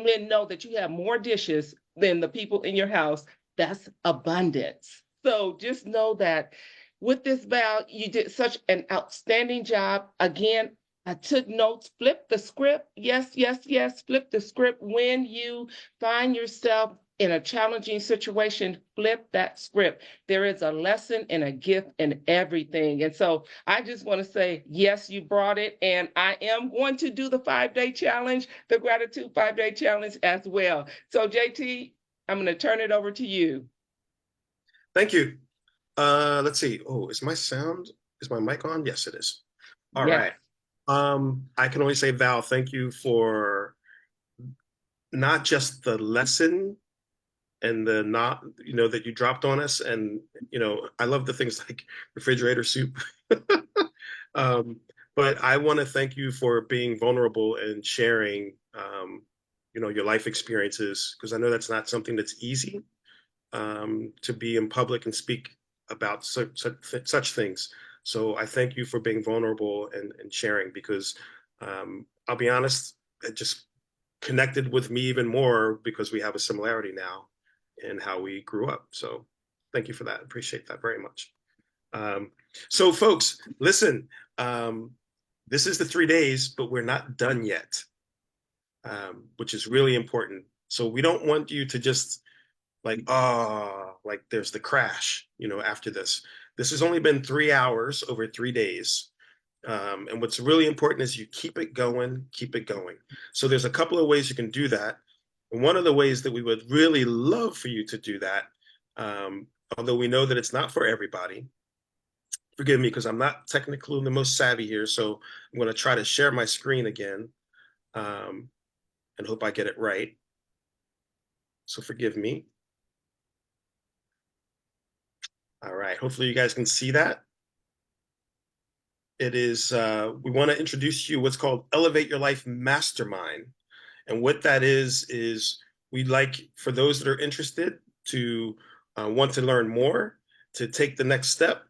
men know that you have more dishes than the people in your house, that's abundance. So just know that with this vow, you did such an outstanding job. Again, I took notes, flip the script. Yes, yes, yes, flip the script. When you find yourself in a challenging situation, flip that script. There is a lesson and a gift in everything. And so I just want to say, yes, you brought it. And I am going to do the 5-day challenge, the gratitude 5-day challenge as well. So, JT, I'm going to turn it over to you. Thank you. Let's see. Oh, is my mic on? Yes, it is. All Yes. right. I can only say, Val, thank you for not just the lesson and the not, that you dropped on us. And, I love the things like refrigerator soup. um, but I want to thank you for being vulnerable and sharing, your life experiences, because I know that's not something that's easy, to be in public and speak about such things. So I thank you for being vulnerable and sharing, because I'll be honest, it just connected with me even more because we have a similarity now in how we grew up. So thank you for that. Appreciate that very much. So folks, listen, this is the 3 days, but we're not done yet, which is really important. So we don't want you to just like there's the crash, after this. This has only been 3 hours over 3 days. And what's really important is you keep it going, keep it going. So there's a couple of ways you can do that. And one of the ways that we would really love for you to do that, although we know that it's not for everybody, forgive me because I'm not technically the most savvy here. So I'm going to try to share my screen again, and hope I get it right. So forgive me. All right, hopefully you guys can see that. It is, we want to introduce you what's called Elevate Your Life Mastermind. And what that is we'd like for those that are interested to want to learn more, to take the next step,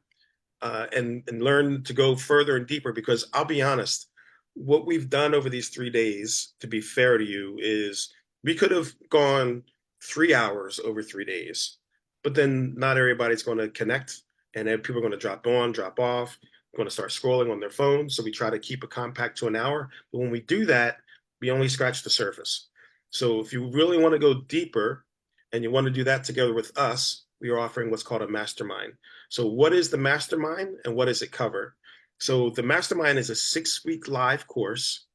and learn to go further and deeper. Because I'll be honest, what we've done over these 3 days, to be fair to you, is we could have gone 3 hours over 3 days, but then not everybody's going to connect, and then people are going to drop on, drop off, going to start scrolling on their phone. So we try to keep it compact to an hour. But when we do that, we only scratch the surface. So if you really want to go deeper and you want to do that together with us, we are offering what's called a mastermind. So what is the mastermind and what does it cover? So the mastermind is a 6-week live course.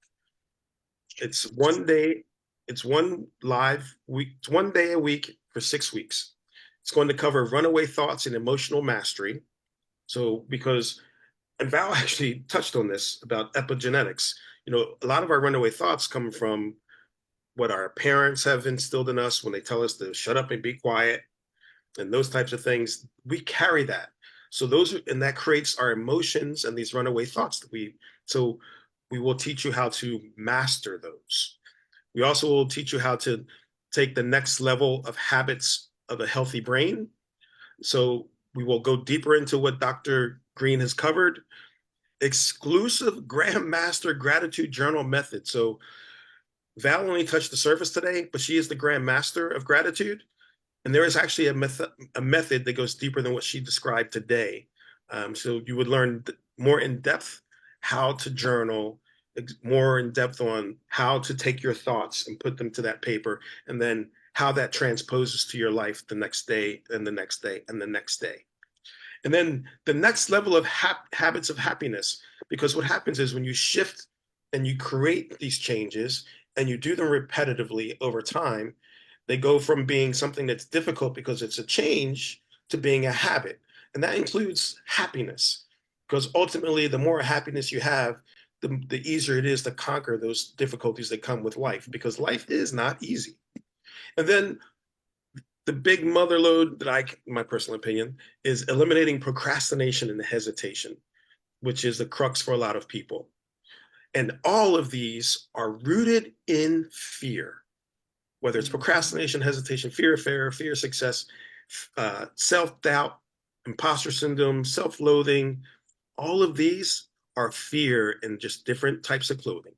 It's one day, it's one live week, it's one day a week for 6 weeks. It's going to cover runaway thoughts and emotional mastery. So because, and Val actually touched on this about epigenetics. A lot of our runaway thoughts come from what our parents have instilled in us when they tell us to shut up and be quiet and those types of things. We carry that. So and that creates our emotions and these runaway thoughts so we will teach you how to master those. We also will teach you how to take the next level of habits of a healthy brain. So we will go deeper into what Dr. Green has covered. Exclusive Grandmaster Gratitude Journal method. So Val only touched the surface today, but she is the Grandmaster of Gratitude. And there is actually a method that goes deeper than what she described today. So you would learn more in depth how to journal, more in depth on how to take your thoughts and put them to that paper, and then how that transposes to your life the next day and the next day and the next day. And then the next level of habits of happiness, because what happens is when you shift and you create these changes and you do them repetitively over time, they go from being something that's difficult because it's a change to being a habit. And that includes happiness, because ultimately, the more happiness you have, the easier it is to conquer those difficulties that come with life, because life is not easy. And then the big mother lode that my personal opinion, is eliminating procrastination and hesitation, which is the crux for a lot of people. And all of these are rooted in fear, whether it's procrastination, hesitation, fear of failure, fear of success, self-doubt, imposter syndrome, self-loathing. All of these are fear in just different types of clothing.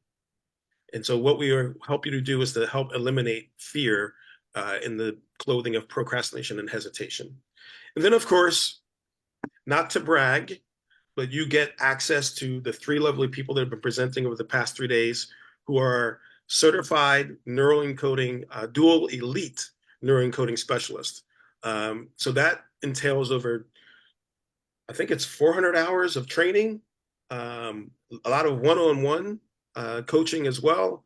And so what we help you to do is to help eliminate fear in the clothing of procrastination and hesitation. And then, of course, not to brag, but you get access to the 3 lovely people that have been presenting over the past 3 days who are certified neural encoding, dual elite neural encoding specialists. So that entails over, I think it's 400 hours of training, a lot of one-on-one coaching as well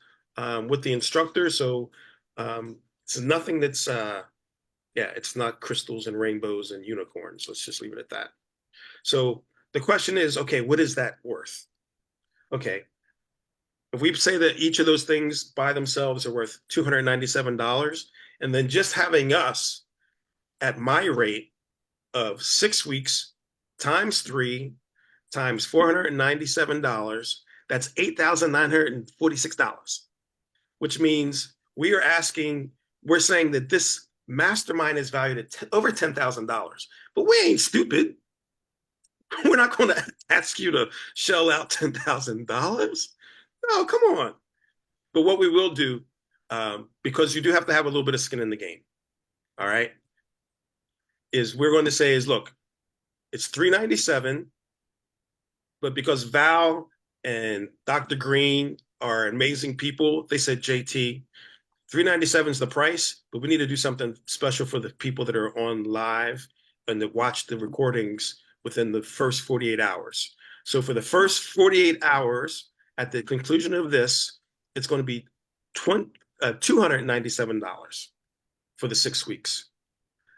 with the instructor. So it's nothing that's, it's not crystals and rainbows and unicorns. Let's just leave it at that. So the question is, okay, what is that worth? Okay, if we say that each of those things by themselves are worth $297, and then just having us at my rate of 6 weeks times 3 times $497, that's $8,946, which means we're saying that this mastermind is valued at over $10,000, but we ain't stupid. We're not going to ask you to shell out $10,000. No, come on. But what we will do, because you do have to have a little bit of skin in the game, all right, is we're going to say is, look, it's $397, but because Val and Dr. Green are amazing people, they said, JT, $397 is the price, but we need to do something special for the people that are on live and that watch the recordings within the first 48 hours. So for the first 48 hours, at the conclusion of this, it's going to be $297 for the 6 weeks.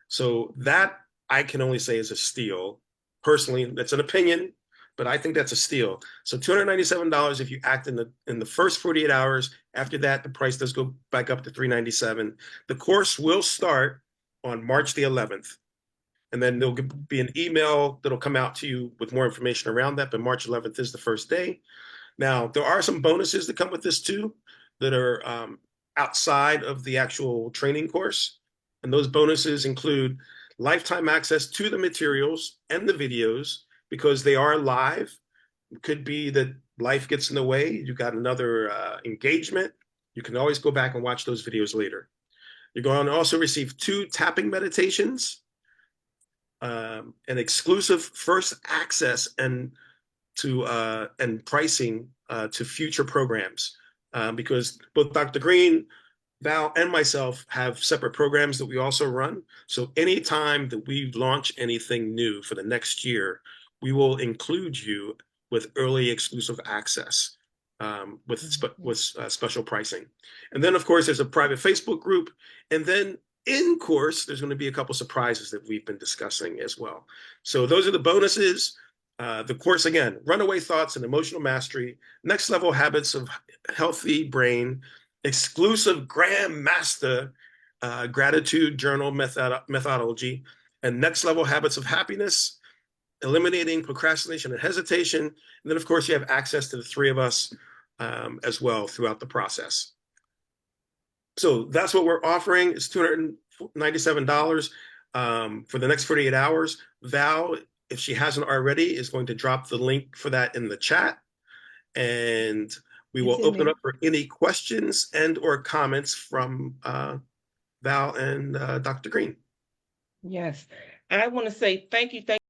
So that I can only say is a steal. Personally, that's an opinion, but I think that's a steal. So $297 if you act in the first 48 hours. After that, the price does go back up to $397. The course will start on March the 11th. And then there'll be an email that'll come out to you with more information around that. But March 11th is the first day. Now, there are some bonuses that come with this too that are outside of the actual training course. And those bonuses include lifetime access to the materials and the videos because they are live. It could be that life gets in the way. You got another engagement. You can always go back and watch those videos later. You're going to also receive 2 tapping meditations, an exclusive first access and pricing to future programs, because both Dr. Green, Val, and myself have separate programs that we also run. So anytime that we launch anything new for the next year, we will include you with early exclusive access with special pricing. And then, of course, there's a private Facebook group. And then in course, there's going to be a couple surprises that we've been discussing as well. So those are the bonuses. The course, again, runaway thoughts and emotional mastery, next level habits of healthy brain, exclusive Grandmaster gratitude journal methodology, and next level habits of happiness, eliminating procrastination and hesitation. And then, of course, you have access to the 3 of us as well throughout the process. So that's what we're offering. It's $297 for the next 48 hours. Val, if she hasn't already, is going to drop the link for that in the chat. And we will open it up for any questions and or comments from Val and Dr. Green. Yes. I want to say thank you.